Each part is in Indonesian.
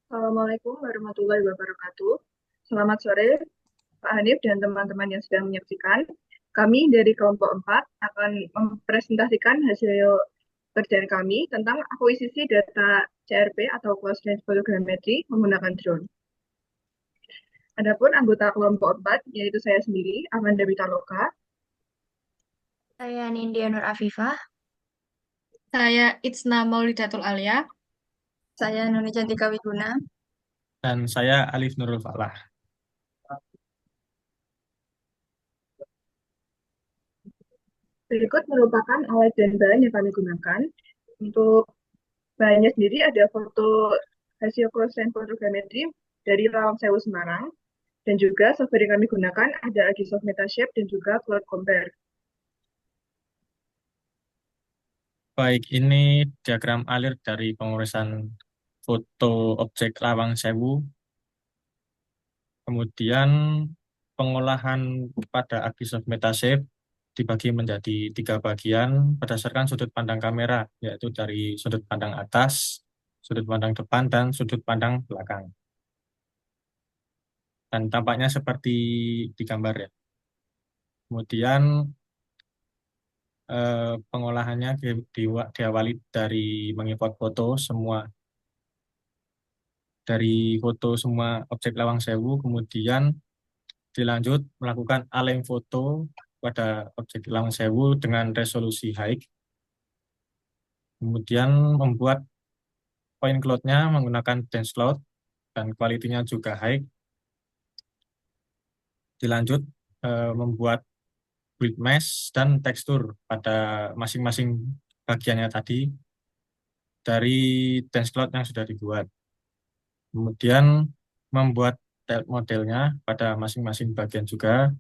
Assalamualaikum warahmatullahi wabarakatuh. Selamat sore, Pak Hanif dan teman-teman yang sedang menyaksikan. Kami dari kelompok 4 akan mempresentasikan hasil kerjaan kami tentang akuisisi data CRP atau Close Range Photogrammetry menggunakan drone. Adapun anggota kelompok 4, yaitu saya sendiri, Amanda Vitaloka. Saya Nindya Nur Afifah. Saya Itsna Maulidatul Alia. Saya Nuni Cantika Wiguna. Dan saya Alif Nurul Falah. Berikut merupakan alat dan bahan yang kami gunakan. Untuk bahannya sendiri ada foto hasil Close Range Photogrammetry dari Lawang Sewu Semarang. Dan juga software yang kami gunakan ada Agisoft Metashape dan juga Cloud Compare. Baik, ini diagram alir dari pengurisan foto objek Lawang Sewu. Kemudian pengolahan pada Agisoft Metashape dibagi menjadi 3 bagian berdasarkan sudut pandang kamera, yaitu dari sudut pandang atas, sudut pandang depan, dan sudut pandang belakang. Dan tampaknya seperti di gambar ya. Kemudian pengolahannya diawali dari mengimport foto semua objek Lawang Sewu, kemudian dilanjut melakukan aleng foto pada objek Lawang Sewu dengan resolusi high, kemudian membuat point cloud-nya menggunakan dense cloud dan kualitinya juga high, dilanjut membuat build mesh dan tekstur pada masing-masing bagiannya tadi dari dense cloud yang sudah dibuat. Kemudian membuat modelnya pada masing-masing bagian juga,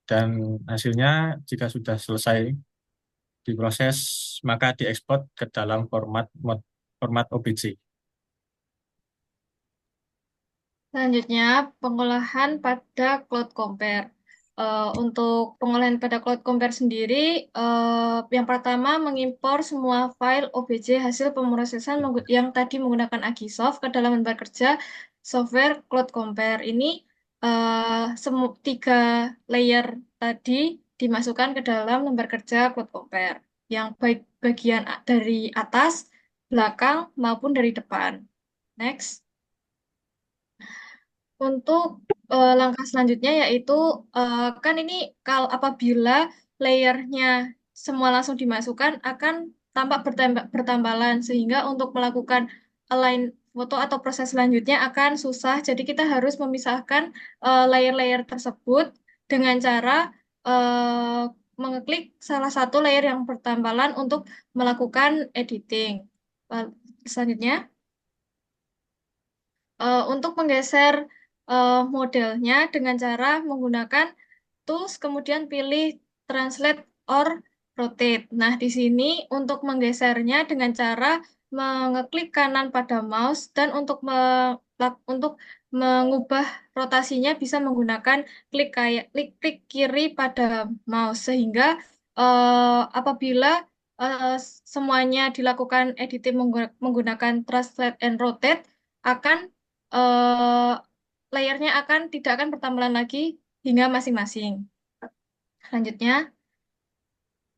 dan hasilnya jika sudah selesai diproses maka diekspor ke dalam format OBJ. Selanjutnya, pengolahan pada Cloud Compare. Untuk pengolahan pada Cloud Compare sendiri, yang pertama mengimpor semua file OBJ hasil pemrosesan yang tadi menggunakan Agisoft ke dalam lembar kerja software Cloud Compare. Ini semua 3 layer tadi dimasukkan ke dalam lembar kerja Cloud Compare, yang baik bagian dari atas, belakang, maupun dari depan. Next. Untuk langkah selanjutnya yaitu kan ini kalau apabila layernya semua langsung dimasukkan akan tampak bertambalan, sehingga untuk melakukan align foto atau proses selanjutnya akan susah. Jadi kita harus memisahkan layer-layer tersebut dengan cara eh, mengeklik salah satu layer yang bertambalan untuk melakukan editing. Selanjutnya, untuk menggeser modelnya dengan cara menggunakan tools, kemudian pilih translate or rotate. Nah, di sini untuk menggesernya dengan cara mengeklik kanan pada mouse, dan untuk mengubah rotasinya bisa menggunakan klik kiri pada mouse, sehingga apabila eh, semuanya dilakukan editing menggunakan translate and rotate, akan eh, layarnya tidak akan bertambalan lagi hingga masing-masing. Selanjutnya,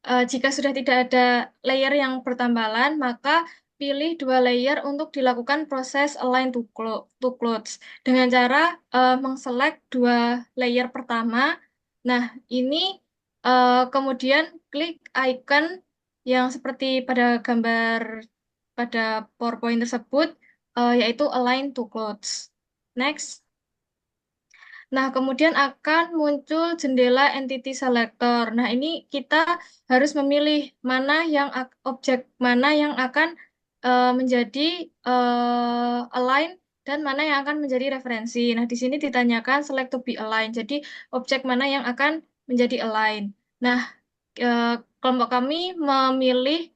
jika sudah tidak ada layer yang bertambalan, maka pilih 2 layer untuk dilakukan proses align to clothes dengan cara mengselect 2 layer pertama. Nah, ini kemudian klik icon yang seperti pada gambar pada PowerPoint tersebut, yaitu align to clothes. Next. Nah, kemudian akan muncul jendela entity selector. Nah, ini kita harus memilih objek mana yang akan menjadi align, dan mana yang akan menjadi referensi. Nah, di sini ditanyakan select to be align. Jadi, objek mana yang akan menjadi align. Nah, eh, kelompok kami memilih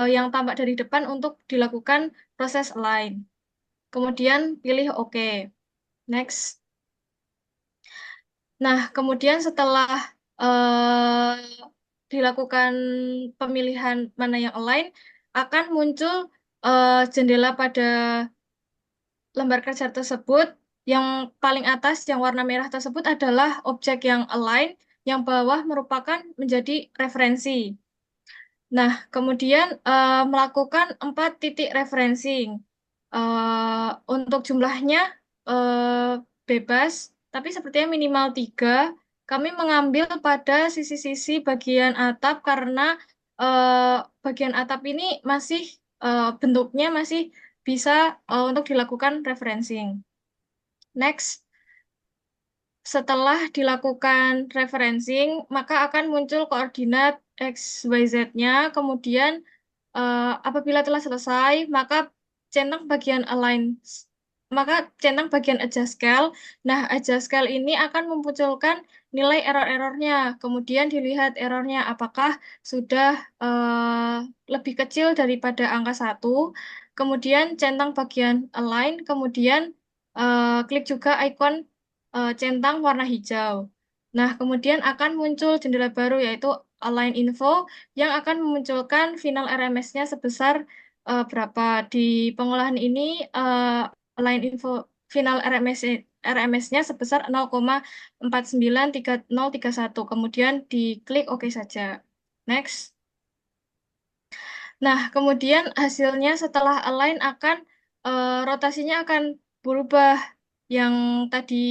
yang tampak dari depan untuk dilakukan proses align. Kemudian pilih OK. Next. Nah, kemudian setelah dilakukan pemilihan mana yang align, akan muncul jendela pada lembar kerja tersebut, yang paling atas yang warna merah tersebut adalah objek yang align, yang bawah merupakan menjadi referensi. Nah, kemudian melakukan 4 titik referencing. Untuk jumlahnya eh, bebas, tapi sepertinya minimal 3. Kami mengambil pada sisi-sisi bagian atap karena eh, bagian atap ini masih bentuknya masih bisa untuk dilakukan referencing. Next. Setelah dilakukan referencing, maka akan muncul koordinat X, Y, Z-nya. Kemudian, apabila telah selesai, maka centang bagian adjust scale. Nah, adjust scale ini akan memunculkan nilai error-errornya. Kemudian dilihat errornya apakah sudah lebih kecil daripada angka 1. Kemudian centang bagian align, kemudian klik juga ikon centang warna hijau. Nah, kemudian akan muncul jendela baru yaitu Align Info yang akan memunculkan final RMS-nya sebesar berapa. Di pengolahan ini Align Info final RMS-nya sebesar 0,493031. Kemudian diklik OK saja. Next. Nah, kemudian hasilnya setelah align rotasinya akan berubah. Yang tadi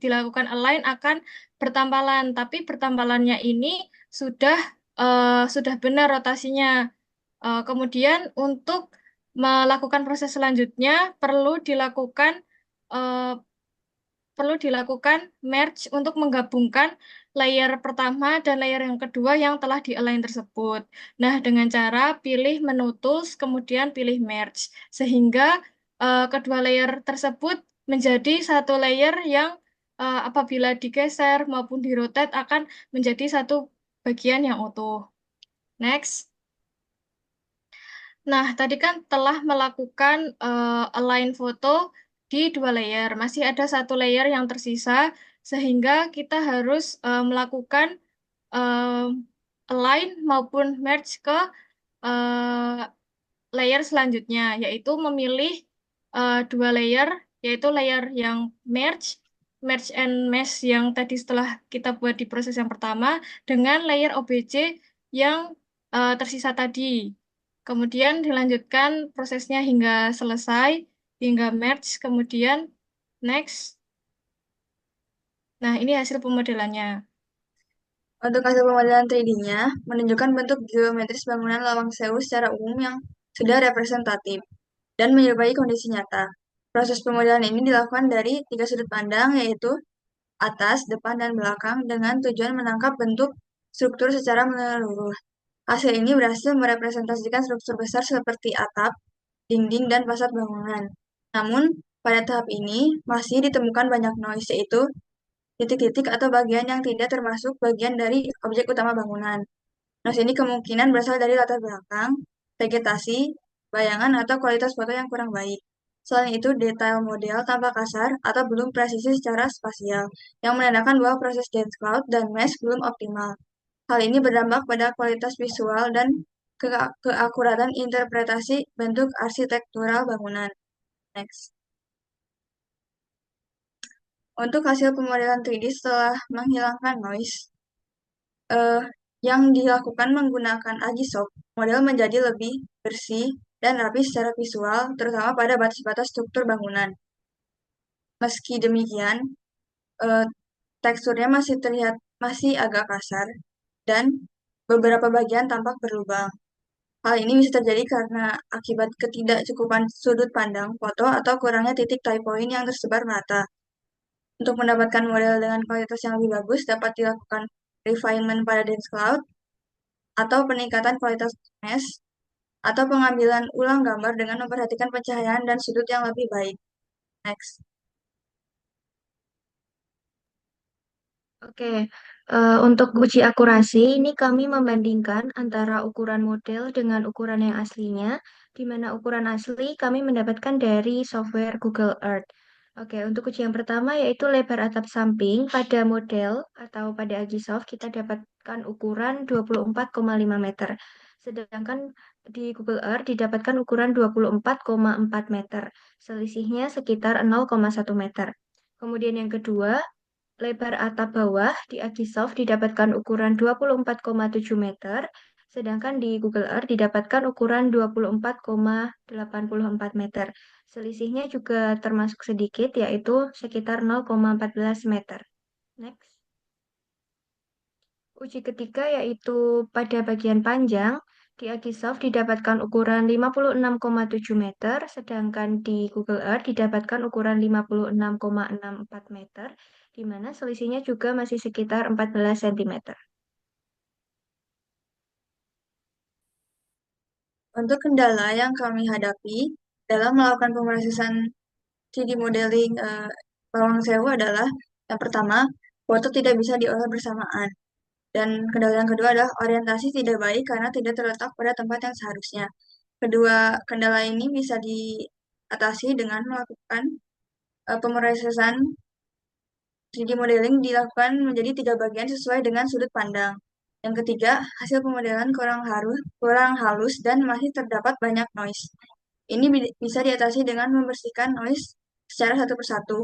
dilakukan align akan bertambalan, tapi bertambalannya ini sudah sudah benar rotasinya. Kemudian untuk melakukan proses selanjutnya eh, perlu dilakukan merge untuk menggabungkan layer pertama dan layer yang kedua yang telah di-align tersebut. Nah, dengan cara pilih menu tools, kemudian pilih merge, sehingga kedua layer tersebut menjadi satu layer yang apabila digeser maupun dirotate akan menjadi satu bagian yang utuh. Next. Nah, tadi kan telah melakukan align foto di 2 layer. Masih ada 1 layer yang tersisa, sehingga kita harus melakukan eh, align maupun merge ke eh, layer selanjutnya, yaitu memilih 2 layer, yaitu layer yang merge and mesh yang tadi setelah kita buat di proses yang pertama, dengan layer OBJ yang tersisa tadi. Kemudian dilanjutkan prosesnya hingga selesai, hingga merge, kemudian next. Nah, ini hasil pemodelannya. Untuk hasil pemodelan 3D-nya, menunjukkan bentuk geometris bangunan Lawang Sewu secara umum yang sudah representatif dan menyerupai kondisi nyata. Proses pemodelan ini dilakukan dari 3 sudut pandang, yaitu atas, depan, dan belakang, dengan tujuan menangkap bentuk struktur secara menyeluruh. Hasil ini berhasil merepresentasikan struktur besar seperti atap, dinding, dan fasad bangunan. Namun, pada tahap ini masih ditemukan banyak noise, yaitu titik-titik atau bagian yang tidak termasuk bagian dari objek utama bangunan. Noise ini kemungkinan berasal dari latar belakang, vegetasi, bayangan, atau kualitas foto yang kurang baik. Selain itu, detail model tampak kasar atau belum presisi secara spasial, yang menandakan bahwa proses dense cloud dan mesh belum optimal. Hal ini berdampak pada kualitas visual dan keakuratan interpretasi bentuk arsitektural bangunan. Next. Untuk hasil pemodelan 3D setelah menghilangkan noise, yang dilakukan menggunakan Agisoft, model menjadi lebih bersih dan rapi secara visual, terutama pada batas-batas struktur bangunan. Meski demikian, teksturnya masih terlihat masih agak kasar dan beberapa bagian tampak berlubang. Hal ini bisa terjadi karena akibat ketidakcukupan sudut pandang foto atau kurangnya titik tie point yang tersebar merata. Untuk mendapatkan model dengan kualitas yang lebih bagus, dapat dilakukan refinement pada dense cloud, atau peningkatan kualitas mesh, atau pengambilan ulang gambar dengan memperhatikan pencahayaan dan sudut yang lebih baik. Next. Oke, untuk uji akurasi ini kami membandingkan antara ukuran model dengan ukuran yang aslinya, di mana ukuran asli kami mendapatkan dari software Google Earth. Oke, untuk uji yang pertama yaitu lebar atap samping pada model atau pada Agisoft kita dapatkan ukuran 24,5 meter. Sedangkan di Google Earth didapatkan ukuran 24,4 meter. Selisihnya sekitar 0,1 meter. Kemudian yang kedua, lebar atap bawah di Agisoft didapatkan ukuran 24,7 meter, sedangkan di Google Earth didapatkan ukuran 24,84 meter. Selisihnya juga termasuk sedikit, yaitu sekitar 0,14 meter. Next. Uji ketiga yaitu pada bagian panjang, di Agisoft didapatkan ukuran 56,7 meter, sedangkan di Google Earth didapatkan ukuran 56,64 meter, di mana selisihnya juga masih sekitar 14 cm. Untuk kendala yang kami hadapi dalam melakukan pemrosesan 3D modeling Lawang Sewu adalah yang pertama, foto tidak bisa diolah bersamaan. Dan kendala yang kedua adalah orientasi tidak baik karena tidak terletak pada tempat yang seharusnya. Kedua kendala ini bisa diatasi dengan melakukan pemrosesan 3D modeling dilakukan menjadi 3 bagian sesuai dengan sudut pandang. Yang ketiga, hasil pemodelan kurang halus dan masih terdapat banyak noise. Ini bisa diatasi dengan membersihkan noise secara satu persatu.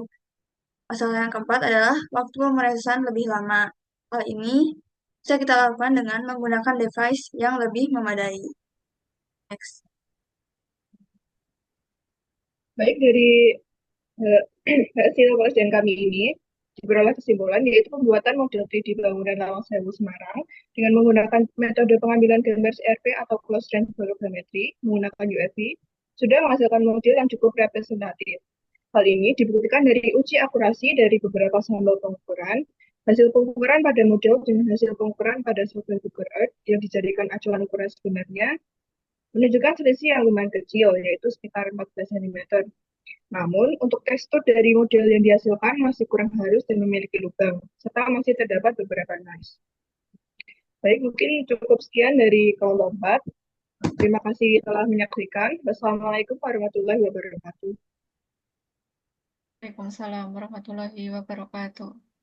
Masalah yang keempat adalah waktu pemrosesan lebih lama. Hal ini bisa kita lakukan dengan menggunakan device yang lebih memadai. Next. Baik, dari eh, hasil penelitian kami ini diperoleh kesimpulan yaitu pembuatan model 3D bangunan Lawang Sewu Semarang dengan menggunakan metode pengambilan gambar CRP atau close range photogrammetry menggunakan UFV sudah menghasilkan model yang cukup representatif. Hal ini dibuktikan dari uji akurasi dari beberapa sampel pengukuran, hasil pengukuran pada model dengan hasil pengukuran pada software Google Earth yang dijadikan acuan ukuran sebenarnya menunjukkan selisih yang lumayan kecil, yaitu sekitar 14 cm. Namun, untuk tekstur dari model yang dihasilkan masih kurang halus dan memiliki lubang, serta masih terdapat beberapa noise. Baik, mungkin cukup sekian dari kelompok 4. Terima kasih telah menyaksikan. Wassalamualaikum warahmatullahi wabarakatuh. Waalaikumsalam warahmatullahi wabarakatuh.